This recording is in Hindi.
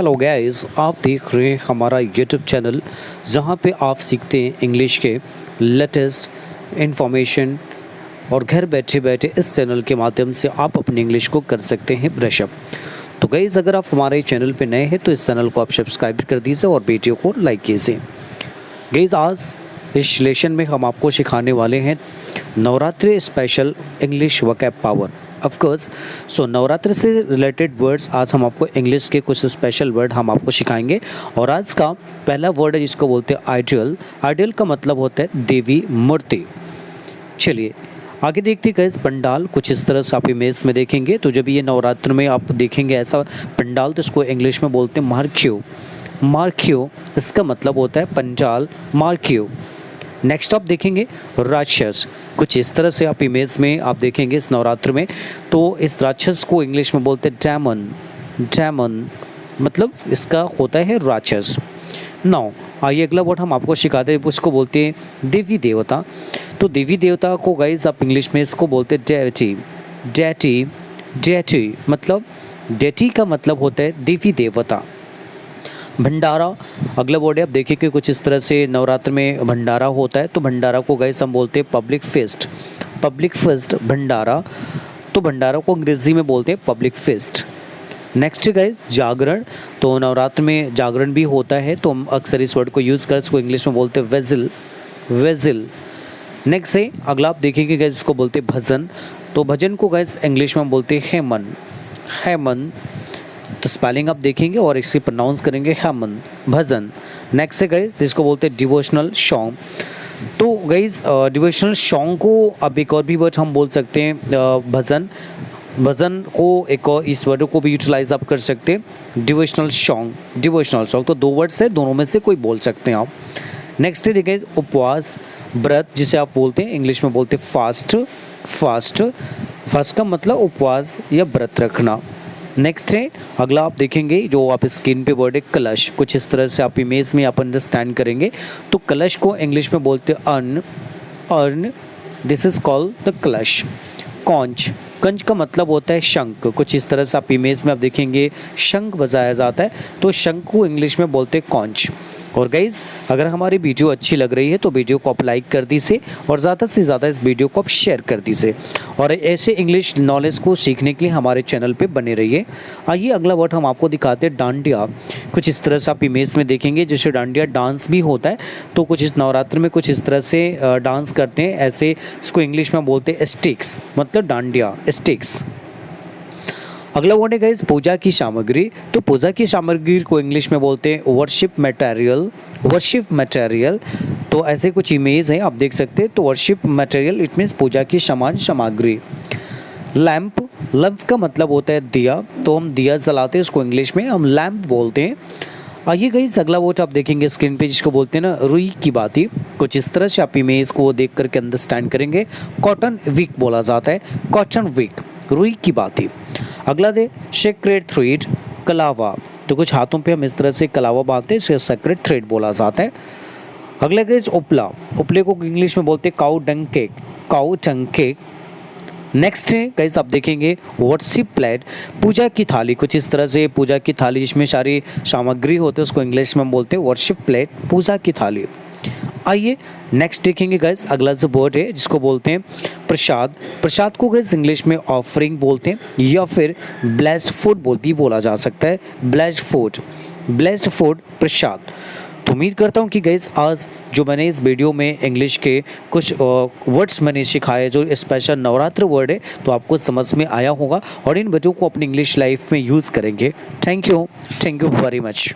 हेलो गाइस, आप देख रहे हैं हमारा यूट्यूब चैनल जहां पे आप सीखते हैं इंग्लिश के लेटेस्ट इन्फॉर्मेशन और घर बैठे बैठे इस चैनल के माध्यम से आप अपनी इंग्लिश को कर सकते हैं ब्रश अप। तो गाइस, अगर आप हमारे चैनल पे नए हैं तो इस चैनल को आप सब्सक्राइब कर दीजिए और वीडियो को लाइक कीजिए। गाइस, आज इस लेसन में हम आपको सिखाने वाले हैं Navratri special English vocab power. Of course so Navratri से रिलेटेड वर्ड्स आज हम आपको इंग्लिश के कुछ स्पेशल वर्ड हम आपको सिखाएंगे। और आज का पहला वर्ड है जिसको बोलते हैं आइडियल। आइडियल का मतलब होता है देवी मूर्ति। चलिए आगे देखते हैं गाइस, पंडाल कुछ इस तरह से आप इमेज में देखेंगे। तो जब ये नवरात्र में आप देखेंगे ऐसा पंडाल तो इसको इंग्लिश में बोलते हैं मार्क्यू। मार्क्यू इसका मतलब होता है पंडाल, मार्क्यू। नेक्स्ट आप देखेंगे राक्षस। कुछ इस तरह से आप इमेज में आप देखेंगे इस नवरात्र में। तो इस राक्षस को इंग्लिश में बोलते हैं डेमन। डेमन मतलब इसका होता है राक्षस। नाउ आइए अगला वर्ड हम आपको सिखाते हैं, उसको बोलते हैं देवी देवता। तो देवी देवता को गाइस आप इंग्लिश में इसको बोलते हैं डेटी। डेटी डेटी मतलब डेटी का मतलब होता है देवी देवता। भंडारा अगला वर्ड है, आप देखिए कि कुछ इस तरह से नवरात्र में भंडारा होता है। तो भंडारा को गाइस हम बोलते हैं पब्लिक फेस्ट। पब्लिक फेस्ट भंडारा। तो भंडारा को अंग्रेजी में बोलते हैं पब्लिक फेस्ट। नेक्स्ट है गाइस जागरण। तो नवरात्र में जागरण भी होता है तो हम अक्सर इस वर्ड को यूज़ कर, इसको इंग्लिश में बोलते हैं वेजिल। वेजिल। नेक्स्ट है अगला आप देखेंगे गाइस, इसको बोलते हैं भजन। तो भजन को गाइस इंग्लिश में हम बोलते हैं हेमन। हेमन तो स्पेलिंग आप देखेंगे और इसे प्रोनाउंस करेंगे हेमन, भजन। नेक्स्ट है गाइस जिसको बोलते हैं डिवोशनल सॉन्ग। तो गाइस डिवोशनल सॉन्ग को अब एक और भी वर्ड हम बोल सकते हैं भजन। भजन को एक और इस वर्ड को भी यूटिलाइज आप कर सकते हैं डिवोशनल सॉन्ग। डिवोशनल सॉन्ग तो दो वर्ड्स है, दोनों में से कोई बोल सकते हैं आप। नेक्स्ट है देखिए उपवास, व्रत जिसे आप बोलते हैं इंग्लिश में बोलते हैं फास्ट। फास्ट फास्ट का मतलब उपवास या व्रत रखना। नेक्स्ट है अगला आप देखेंगे जो आप स्क्रीन पे वर्ड है कलश। कुछ इस तरह से आप इमेज में आप अंडरस्टैंड करेंगे। तो कलश को इंग्लिश में बोलते हैं earn. Earn this is called the कलश। कॉन्च, कंच का मतलब होता है शंख। कुछ इस तरह से आप इमेज में आप देखेंगे शंख बजाया जाता है तो शंख को इंग्लिश में बोलते हैं कॉन्च। और गाइज़ अगर हमारी वीडियो अच्छी लग रही है तो वीडियो को आप लाइक कर दीजिए और ज़्यादा से ज़्यादा इस वीडियो को आप शेयर कर दीजिए और ऐसे इंग्लिश नॉलेज को सीखने के लिए हमारे चैनल पे बने रहिए। आइए अगला वर्ड हम आपको दिखाते हैं डांडिया। कुछ इस तरह से आप इमेज में देखेंगे जैसे डांडिया डांस भी होता है। तो कुछ इस नवरात्र में कुछ इस तरह से डांस करते हैं, ऐसे इसको इंग्लिश में बोलते हैं स्टिक्स, मतलब डांडिया स्टिक्स। अगला वर्ड है गाइस पूजा की सामग्री। तो पूजा की सामग्री को इंग्लिश में बोलते हैं वर्शिप मटेरियल। वर्शिप मटेरियल तो ऐसे कुछ इमेज हैं आप देख सकते हैं। तो वर्शिप मटेरियल इट मीन्स पूजा की समान सामग्री। लैंप, लैंप का मतलब होता है दिया। तो हम दिया जलाते हैं, उसको इंग्लिश में हम लैंप बोलते हैं। आइए गाइस अगला वर्ड आप देखेंगे स्क्रीन पे जिसको बोलते हैं ना रुई की बाती। कुछ इस तरह से आप इमेज को देख करके अंडरस्टैंड करेंगे। कॉटन वीक बोला जाता है, कॉटन वीक, रुई की बाती। अगला दे सेक्रेट थ्रेड, कलावा। तो कुछ हाथों पे हम इस तरह से कलावा बांधते हैं, इसे सेक्रेट थ्रेड बोला जाता है। अगला गाइस उपला। उपले को इंग्लिश में बोलते हैं cow dung cake. Cow dung cake. Next है गाइस आप देखेंगे वर्शिप प्लेट, पूजा की थाली। कुछ इस तरह से पूजा की थाली जिसमें सारी सामग्री होती है उसको इंग्लिश में हम बोलते हैं वर्शिप प्लेट, पूजा की थाली। आइए नेक्स्ट देखेंगे गाइस अगला जो वर्ड है जिसको बोलते हैं प्रसाद। प्रसाद को गाइस इंग्लिश में ऑफरिंग बोलते हैं या फिर ब्लेस्ड फूड भी बोला जा सकता है। ब्लेस्ड फूड, ब्लेस्ड फूड प्रसाद। तो उम्मीद करता हूँ कि गाइस आज जो मैंने इस वीडियो में इंग्लिश के कुछ वर्ड्स मैंने सिखाए जो स्पेशल नवरात्र वर्ड है तो आपको समझ में आया होगा और इन वर्डों को अपनी इंग्लिश लाइफ में यूज़ करेंगे। Thank you very much.